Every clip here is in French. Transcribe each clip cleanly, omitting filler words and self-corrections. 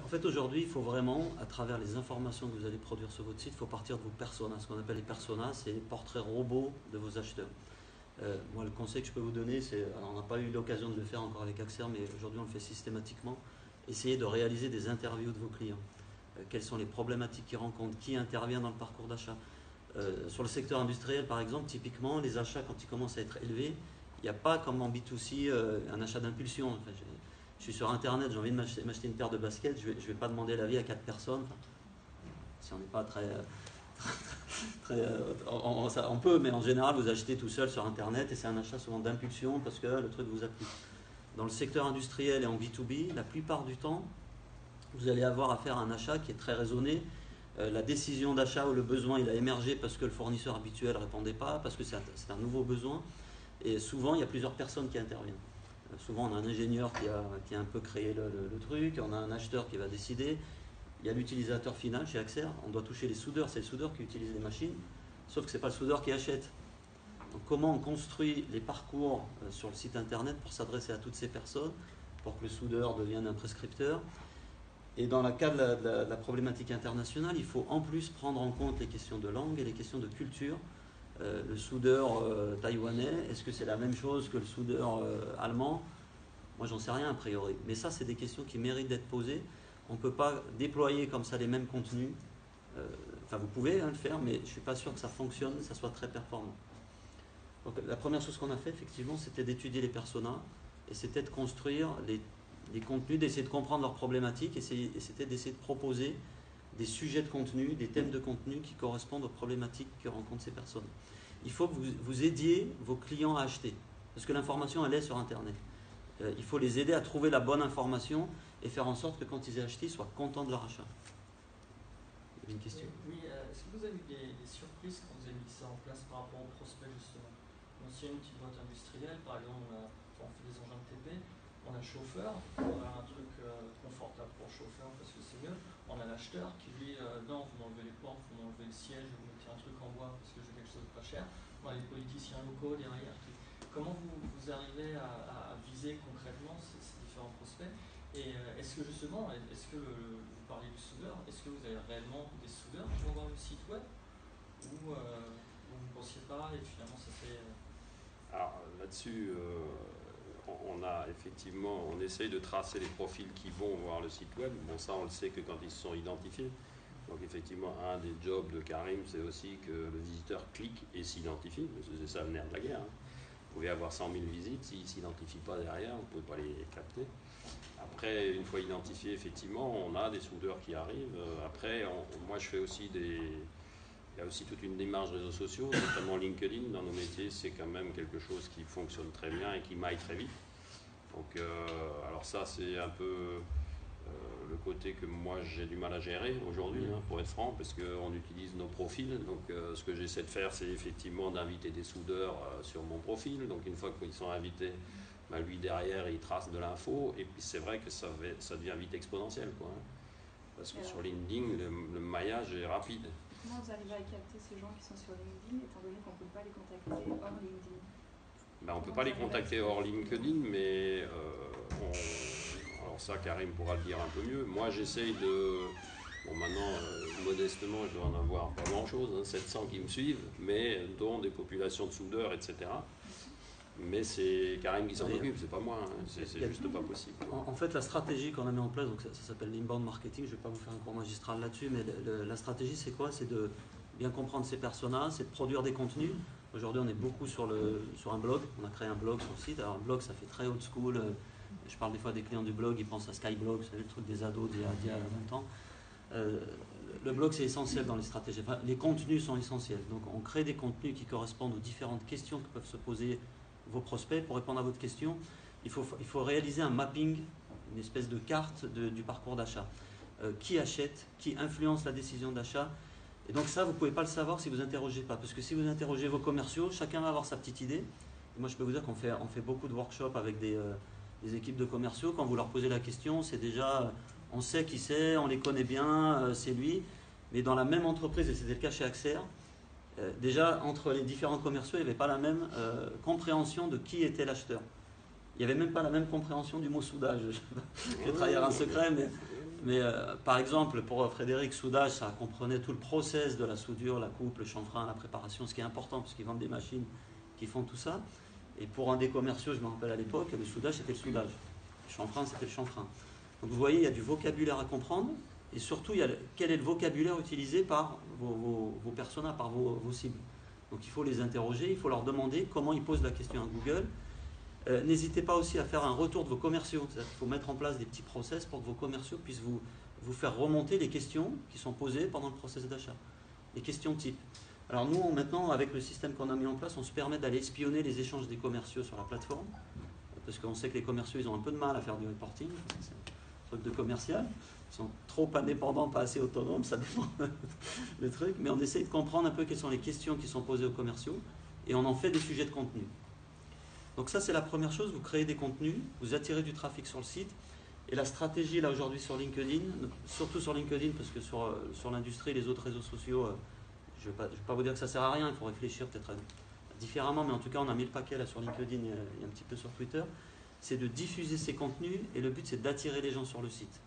En fait, aujourd'hui, il faut vraiment, à travers les informations que vous allez produire sur votre site, il faut partir de vos personas. Ce qu'on appelle les personas, c'est les portraits robots de vos acheteurs. Moi, le conseil que je peux vous donner, c'est, alors on n'a pas eu l'occasion de le faire encore avec Axer, mais aujourd'hui on le fait systématiquement, essayez de réaliser des interviews de vos clients. Quelles sont les problématiques qu'ils rencontrent, qui intervient dans le parcours d'achat. Sur le secteur industriel, par exemple, typiquement, les achats, quand ils commencent à être élevés, il n'y a pas comme en B2C un achat d'impulsion. Enfin, je suis sur Internet, j'ai envie de m'acheter une paire de baskets, je ne vais pas demander l'avis à 4 personnes. Enfin, si on n'est pas on peut, mais en général, vous achetez tout seul sur Internet et c'est un achat souvent d'impulsion parce que le truc vous a plu. Dans le secteur industriel et en B2B, la plupart du temps, vous allez avoir affaire à un achat qui est très raisonné. La décision d'achat ou le besoin, il a émergé parce que le fournisseur habituel ne répondait pas, parce que c'est un nouveau besoin. Et souvent, il y a plusieurs personnes qui interviennent. Souvent, on a un ingénieur qui a un peu créé le truc, on a un acheteur qui va décider. Il y a l'utilisateur final chez Axer, on doit toucher les soudeurs, c'est le soudeur qui utilise les machines, sauf que ce n'est pas le soudeur qui achète. Donc comment on construit les parcours sur le site internet pour s'adresser à toutes ces personnes, pour que le soudeur devienne un prescripteur. Et dans le cas de la problématique internationale, il faut en plus prendre en compte les questions de langue et les questions de culture. Le soudeur taïwanais, est-ce que c'est la même chose que le soudeur allemand? Moi, j'en sais rien a priori. Mais ça, c'est des questions qui méritent d'être posées. On ne peut pas déployer comme ça les mêmes contenus. Enfin, vous pouvez le faire, mais je ne suis pas sûr que ça fonctionne, que ça soit très performant. Donc, la première chose qu'on a fait, effectivement, c'était d'étudier les personas et c'était de construire les contenus, d'essayer de comprendre leurs problématiques et c'était d'essayer de proposer des sujets de contenu, des thèmes de contenu qui correspondent aux problématiques que rencontrent ces personnes. Il faut que vous aidiez vos clients à acheter, parce que l'information, elle est sur Internet. Il faut les aider à trouver la bonne information et faire en sorte que quand ils aient acheté, ils soient contents de leur achat. Il y a une question? Oui, est-ce que vous avez eu des surprises quand vous avez mis ça en place par rapport aux prospects justement? Donc, si une petite boîte industrielle, par exemple, on fait des engins de TP, on a le chauffeur, on a un truc confortable pour le chauffeur parce que c'est mieux. On a l'acheteur qui lui, non, vous m'enlevez les portes, vous m'enlevez le siège, vous mettez un truc en bois parce que je veux quelque chose de pas cher. On a les politiciens locaux derrière. Comment vous arrivez à viser concrètement ces différents prospects? Et est-ce que justement, vous parlez du soudeur, est-ce que vous avez réellement des soudeurs qui vont voir le site web ou vous ne pensiez pas et finalement ça fait... Alors là-dessus, on essaye de tracer les profils qui vont voir le site web. Bon, ça on le sait que quand ils se sont identifiés. Donc effectivement, un des jobs de Karim, c'est aussi que le visiteur clique et s'identifie, parce que c'est ça le nerf de la guerre. Vous pouvez avoir 100 000 visites, s'ils ne s'identifient pas derrière, vous ne pouvez pas les capter. Après, une fois identifié, effectivement, on a des soudeurs qui arrivent. Après, moi je fais aussi il y a aussi toute une démarche réseaux sociaux, notamment LinkedIn. Dans nos métiers, c'est quand même quelque chose qui fonctionne très bien et qui maille très vite. Donc, alors ça, c'est un peu le côté que moi j'ai du mal à gérer aujourd'hui, pour être franc, parce qu'on utilise nos profils. Donc, ce que j'essaie de faire, c'est effectivement d'inviter des soudeurs sur mon profil. Donc, une fois qu'ils sont invités, lui derrière, il trace de l'info. Et puis, c'est vrai que ça devient vite exponentiel, quoi. Parce que sur LinkedIn, le maillage est rapide. Comment vous arrivez à capter ces gens qui sont sur LinkedIn, étant donné qu'on ne peut pas les contacter hors LinkedIn? On ne peut pas les contacter hors LinkedIn, mais alors ça, Karim pourra le dire un peu mieux. Moi, j'essaye de... Bon, maintenant, modestement, je dois en avoir pas grand-chose, 700 qui me suivent, mais dont des populations de soudeurs, etc. Mais c'est Karim qui s'en occupe, c'est pas moi, c'est juste pas possible. En fait, la stratégie qu'on a mis en place, donc ça s'appelle l'inbound marketing, je ne vais pas vous faire un cours magistral là-dessus, mais la stratégie c'est quoi? C'est de bien comprendre ces personas, c'est de produire des contenus. Aujourd'hui, on est beaucoup sur un blog, on a créé un blog sur le site. Alors, un blog, ça fait très old school. Je parle des fois des clients du blog, ils pensent à Skyblog, vous savez, le truc des ados d'il y a longtemps. Le blog, c'est essentiel dans les stratégies. Enfin, les contenus sont essentiels. Donc, on crée des contenus qui correspondent aux différentes questions que peuvent se poser vos prospects. Pour répondre à votre question, il faut réaliser un mapping, une espèce de carte du parcours d'achat. Qui achète, qui influence la décision d'achat. Et donc ça, vous ne pouvez pas le savoir si vous n'interrogez pas. Parce que si vous interrogez vos commerciaux, chacun va avoir sa petite idée. Et moi, je peux vous dire qu'on fait beaucoup de workshops avec des équipes de commerciaux. Quand vous leur posez la question, c'est déjà, on sait qui c'est, on les connaît bien, c'est lui. Mais dans la même entreprise, et c'était le cas chez Axer, déjà, entre les différents commerciaux, il n'y avait pas la même compréhension de qui était l'acheteur. Il n'y avait même pas la même compréhension du mot soudage. Je vais trahir un secret, Mais par exemple, pour Frédéric, soudage, ça comprenait tout le process de la soudure, la coupe, le chanfrein, la préparation, ce qui est important, parce qu'ils vendent des machines qui font tout ça. Et pour un des commerciaux, je me rappelle à l'époque, le soudage, c'était le soudage. Le chanfrein, c'était le chanfrein. Donc vous voyez, il y a du vocabulaire à comprendre, et surtout, quel est le vocabulaire utilisé par vos personas, par vos cibles. Donc il faut les interroger, il faut leur demander comment ils posent la question à Google. N'hésitez pas aussi à faire un retour de vos commerciaux. Il faut mettre en place des petits process pour que vos commerciaux puissent vous faire remonter les questions qui sont posées pendant le process d'achat. Les questions type. Alors nous, maintenant, avec le système qu'on a mis en place, on se permet d'aller espionner les échanges des commerciaux sur la plateforme, parce qu'on sait que les commerciaux, ils ont un peu de mal à faire du reporting. C'est un truc de commercial. Ils sont trop indépendants, pas assez autonomes, ça dépend le truc. Mais on essaye de comprendre un peu quelles sont les questions qui sont posées aux commerciaux, et on en fait des sujets de contenu. Donc ça, c'est la première chose, vous créez des contenus, vous attirez du trafic sur le site. Et la stratégie, là, aujourd'hui, sur LinkedIn, surtout sur LinkedIn, parce que sur l'industrie, les autres réseaux sociaux, je ne vais pas vous dire que ça ne sert à rien, il faut réfléchir peut-être différemment, mais en tout cas, on a mis le paquet là sur LinkedIn et un petit peu sur Twitter. C'est de diffuser ces contenus, et le but, c'est d'attirer les gens sur le site.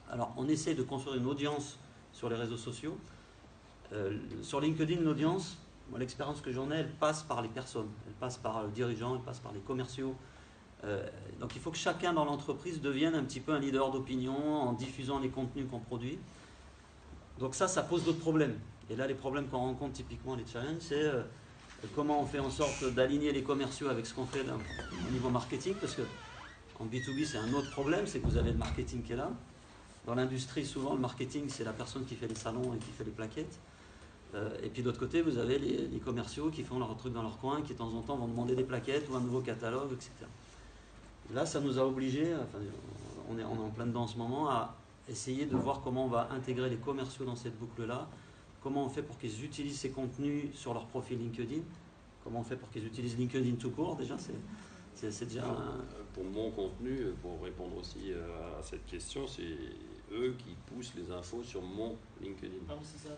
Alors, on essaie de construire une audience sur les réseaux sociaux. Sur LinkedIn, l'audience, moi, l'expérience que j'en ai, elle passe par les personnes, elle passe par le dirigeant, elle passe par les commerciaux. Donc il faut que chacun dans l'entreprise devienne un petit peu un leader d'opinion en diffusant les contenus qu'on produit. Donc ça pose d'autres problèmes. Et là, les problèmes qu'on rencontre typiquement, les challenges, c'est comment on fait en sorte d'aligner les commerciaux avec ce qu'on fait au niveau marketing, parce que en B2B, c'est un autre problème, c'est que vous avez le marketing qui est là. Dans l'industrie, souvent, le marketing, c'est la personne qui fait les salons et qui fait les plaquettes. Et puis d'autre côté, vous avez les commerciaux qui font leur truc dans leur coin, qui de temps en temps vont demander des plaquettes ou un nouveau catalogue, etc. Là, ça nous a obligés, enfin, on est en plein dedans en ce moment, à essayer de voir comment on va intégrer les commerciaux dans cette boucle-là, comment on fait pour qu'ils utilisent ces contenus sur leur profil LinkedIn, comment on fait pour qu'ils utilisent LinkedIn tout court, déjà, c'est déjà Pour mon contenu, pour répondre aussi à cette question, c'est eux qui poussent les infos sur mon LinkedIn. Non, c'est ça.